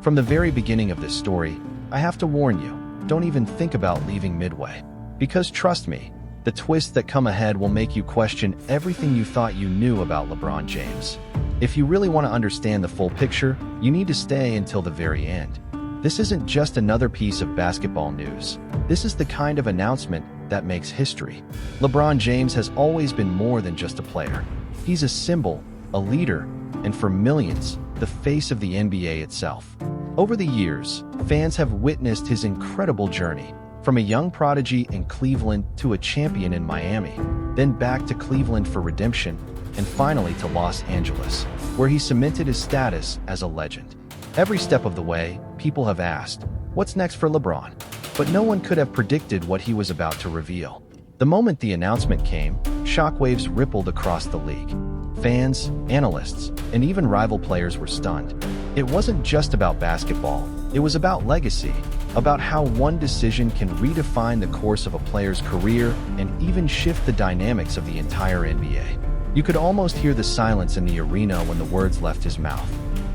From the very beginning of this story, I have to warn you, don't even think about leaving midway. Because trust me, the twists that come ahead will make you question everything you thought you knew about LeBron James. If you really want to understand the full picture, you need to stay until the very end. This isn't just another piece of basketball news. This is the kind of announcement that makes history. LeBron James has always been more than just a player. He's a symbol, a leader, and for millions, the face of the NBA itself. Over the years, fans have witnessed his incredible journey, from a young prodigy in Cleveland to a champion in Miami, then back to Cleveland for redemption, and finally to Los Angeles, where he cemented his status as a legend. Every step of the way, people have asked, what's next for LeBron? But no one could have predicted what he was about to reveal. The moment the announcement came, shockwaves rippled across the league. Fans, analysts, and even rival players were stunned. It wasn't just about basketball, it was about legacy, about how one decision can redefine the course of a player's career and even shift the dynamics of the entire NBA. You could almost hear the silence in the arena when the words left his mouth.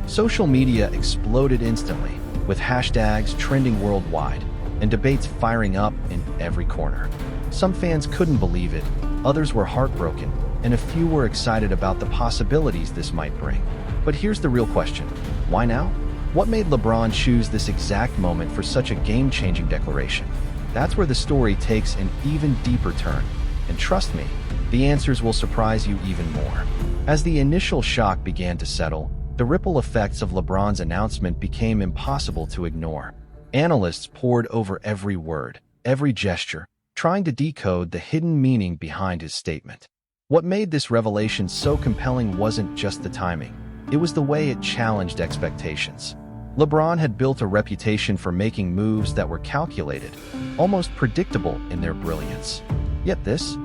Social media exploded instantly, with hashtags trending worldwide and debates firing up in every corner. Some fans couldn't believe it, others were heartbroken, and a few were excited about the possibilities this might bring. But here's the real question: why now? What made LeBron choose this exact moment for such a game-changing declaration? That's where the story takes an even deeper turn. And trust me, the answers will surprise you even more. As the initial shock began to settle, the ripple effects of LeBron's announcement became impossible to ignore. Analysts pored over every word, every gesture, trying to decode the hidden meaning behind his statement. What made this revelation so compelling wasn't just the timing, it was the way it challenged expectations. LeBron had built a reputation for making moves that were calculated, almost predictable in their brilliance. Yet this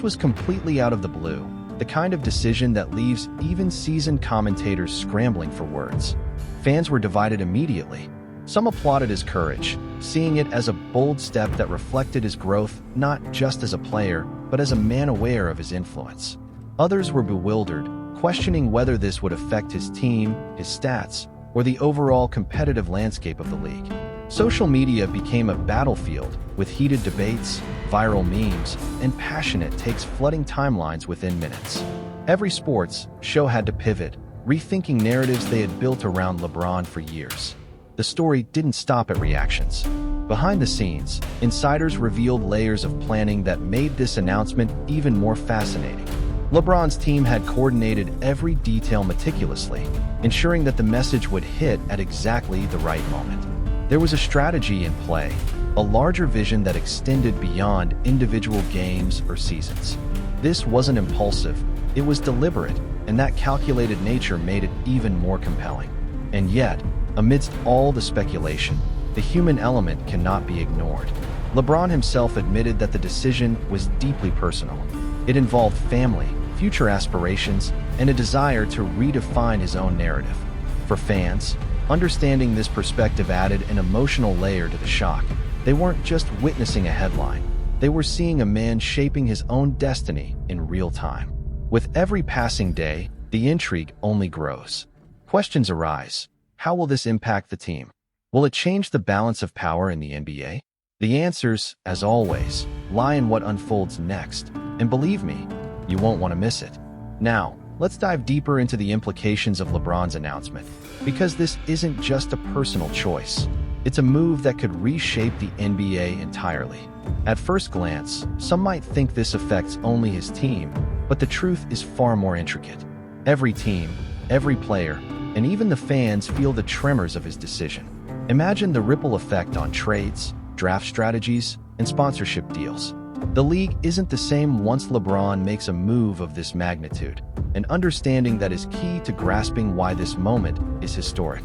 was completely out of the blue, the kind of decision that leaves even seasoned commentators scrambling for words. Fans were divided immediately. Some applauded his courage, seeing it as a bold step that reflected his growth not just as a player, but as a man aware of his influence. Others were bewildered, questioning whether this would affect his team, his stats, or the overall competitive landscape of the league. Social media became a battlefield, with heated debates, viral memes, and passionate takes flooding timelines within minutes. Every sports show had to pivot, rethinking narratives they had built around LeBron for years. The story didn't stop at reactions. Behind the scenes, insiders revealed layers of planning that made this announcement even more fascinating. LeBron's team had coordinated every detail meticulously, ensuring that the message would hit at exactly the right moment. There was a strategy in play, a larger vision that extended beyond individual games or seasons. This wasn't impulsive, it was deliberate, and that calculated nature made it even more compelling. And yet, amidst all the speculation, the human element cannot be ignored. LeBron himself admitted that the decision was deeply personal. It involved family, future aspirations, and a desire to redefine his own narrative. For fans, understanding this perspective added an emotional layer to the shock. They weren't just witnessing a headline, they were seeing a man shaping his own destiny in real time. With every passing day, the intrigue only grows. Questions arise. How will this impact the team? Will it change the balance of power in the NBA? The answers, as always, lie in what unfolds next, and believe me, you won't want to miss it. Now, let's dive deeper into the implications of LeBron's announcement, because this isn't just a personal choice. It's a move that could reshape the NBA entirely. At first glance, some might think this affects only his team, but the truth is far more intricate. Every team, every player, and even the fans feel the tremors of his decision. Imagine the ripple effect on trades, draft strategies, and sponsorship deals. The league isn't the same once LeBron makes a move of this magnitude, and understanding that is key to grasping why this moment is historic.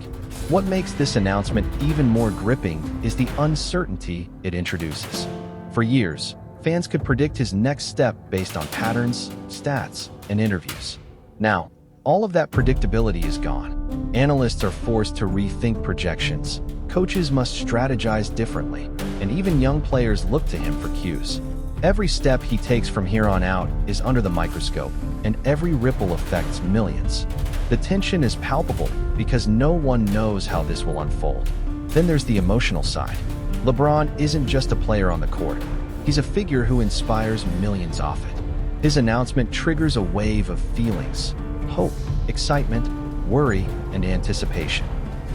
What makes this announcement even more gripping is the uncertainty it introduces. For years, fans could predict his next step based on patterns, stats, and interviews. Now, all of that predictability is gone. Analysts are forced to rethink projections, coaches must strategize differently, and even young players look to him for cues. Every step he takes from here on out is under the microscope, and every ripple affects millions. The tension is palpable because no one knows how this will unfold. Then there's the emotional side. LeBron isn't just a player on the court. He's a figure who inspires millions off it. His announcement triggers a wave of feelings: hope, excitement, worry, and anticipation.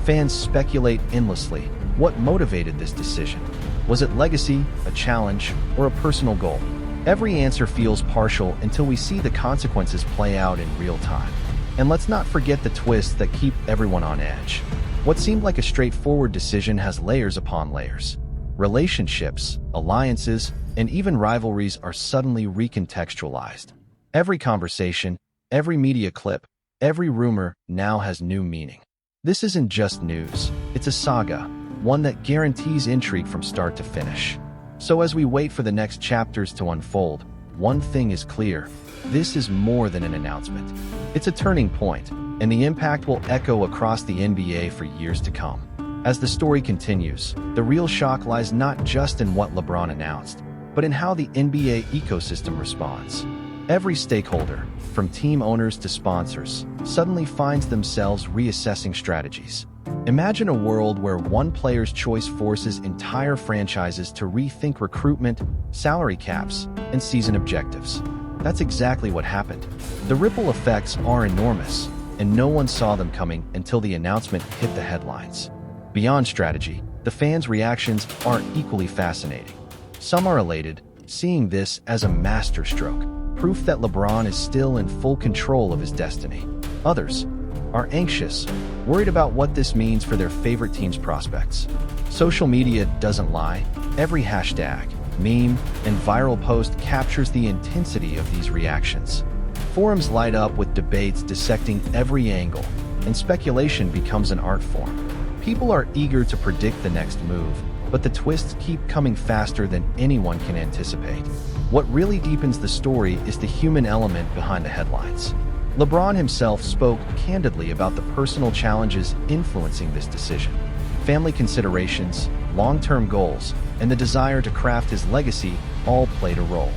Fans speculate endlessly. What motivated this decision? Was it legacy, a challenge, or a personal goal? Every answer feels partial until we see the consequences play out in real time. And let's not forget the twists that keep everyone on edge. What seemed like a straightforward decision has layers upon layers. Relationships, alliances, and even rivalries are suddenly recontextualized. Every conversation, every media clip, every rumor now has new meaning. This isn't just news, it's a saga, one that guarantees intrigue from start to finish. So as we wait for the next chapters to unfold, one thing is clear: this is more than an announcement. It's a turning point, and the impact will echo across the NBA for years to come. As the story continues, the real shock lies not just in what LeBron announced, but in how the NBA ecosystem responds. Every stakeholder, from team owners to sponsors, suddenly finds themselves reassessing strategies. Imagine a world where one player's choice forces entire franchises to rethink recruitment, salary caps, and season objectives. That's exactly what happened. The ripple effects are enormous, and no one saw them coming until the announcement hit the headlines. Beyond strategy, the fans' reactions are equally fascinating. Some are elated, seeing this as a masterstroke, proof that LeBron is still in full control of his destiny. Others are anxious, worried about what this means for their favorite team's prospects. Social media doesn't lie. Every hashtag, meme, and viral post captures the intensity of these reactions. Forums light up with debates dissecting every angle, and speculation becomes an art form. People are eager to predict the next move, but the twists keep coming faster than anyone can anticipate. What really deepens the story is the human element behind the headlines. LeBron himself spoke candidly about the personal challenges influencing this decision. Family considerations, long-term goals, and the desire to craft his legacy all played a role.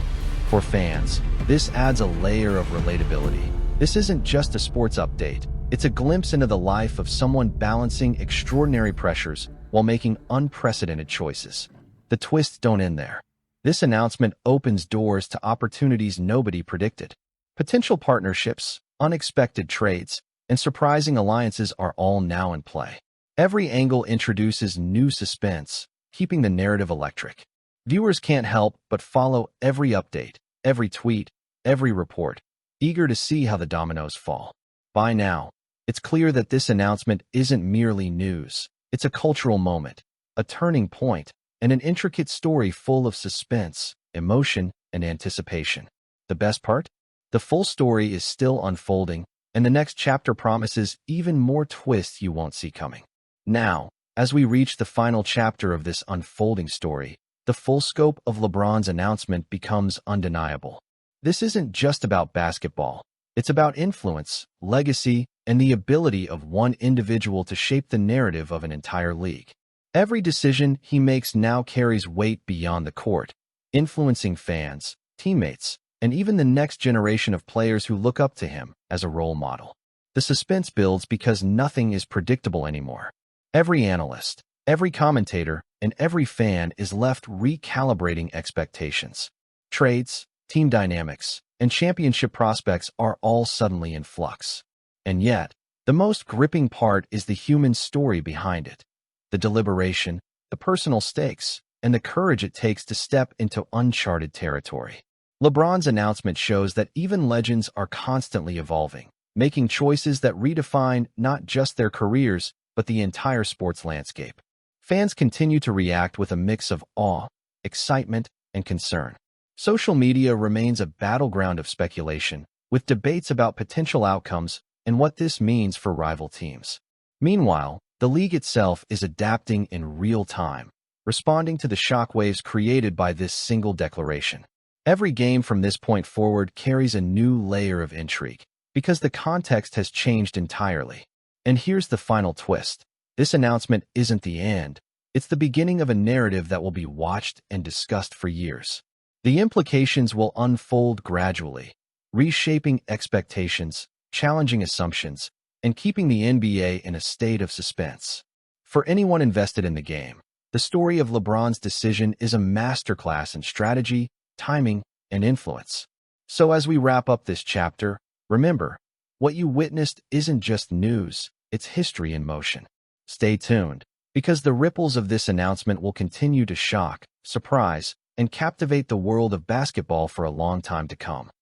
For fans, this adds a layer of relatability. This isn't just a sports update. It's a glimpse into the life of someone balancing extraordinary pressures while making unprecedented choices. The twists don't end there. This announcement opens doors to opportunities nobody predicted. Potential partnerships, unexpected trades, and surprising alliances are all now in play. Every angle introduces new suspense, keeping the narrative electric. Viewers can't help but follow every update, every tweet, every report, eager to see how the dominoes fall. By now, it's clear that this announcement isn't merely news. It's a cultural moment, a turning point, and an intricate story full of suspense, emotion, and anticipation. The best part? The full story is still unfolding, and the next chapter promises even more twists you won't see coming. Now, as we reach the final chapter of this unfolding story, the full scope of LeBron's announcement becomes undeniable. This isn't just about basketball. It's about influence, legacy, and the ability of one individual to shape the narrative of an entire league. Every decision he makes now carries weight beyond the court, influencing fans, teammates, and even the next generation of players who look up to him as a role model. The suspense builds because nothing is predictable anymore. Every analyst, every commentator, and every fan is left recalibrating expectations. Trades, team dynamics, and championship prospects are all suddenly in flux. And yet, the most gripping part is the human story behind it. The deliberation, the personal stakes, and the courage it takes to step into uncharted territory. LeBron's announcement shows that even legends are constantly evolving, making choices that redefine not just their careers, but the entire sports landscape. Fans continue to react with a mix of awe, excitement, and concern. Social media remains a battleground of speculation, with debates about potential outcomes and what this means for rival teams. Meanwhile, the league itself is adapting in real time, responding to the shockwaves created by this single declaration. Every game from this point forward carries a new layer of intrigue, because the context has changed entirely. And here's the final twist. This announcement isn't the end. It's the beginning of a narrative that will be watched and discussed for years. The implications will unfold gradually, reshaping expectations, challenging assumptions, and keeping the NBA in a state of suspense. For anyone invested in the game, the story of LeBron's decision is a masterclass in strategy, timing, and influence. So as we wrap up this chapter, remember, what you witnessed isn't just news, it's history in motion. Stay tuned, because the ripples of this announcement will continue to shock, surprise, and captivate the world of basketball for a long time to come.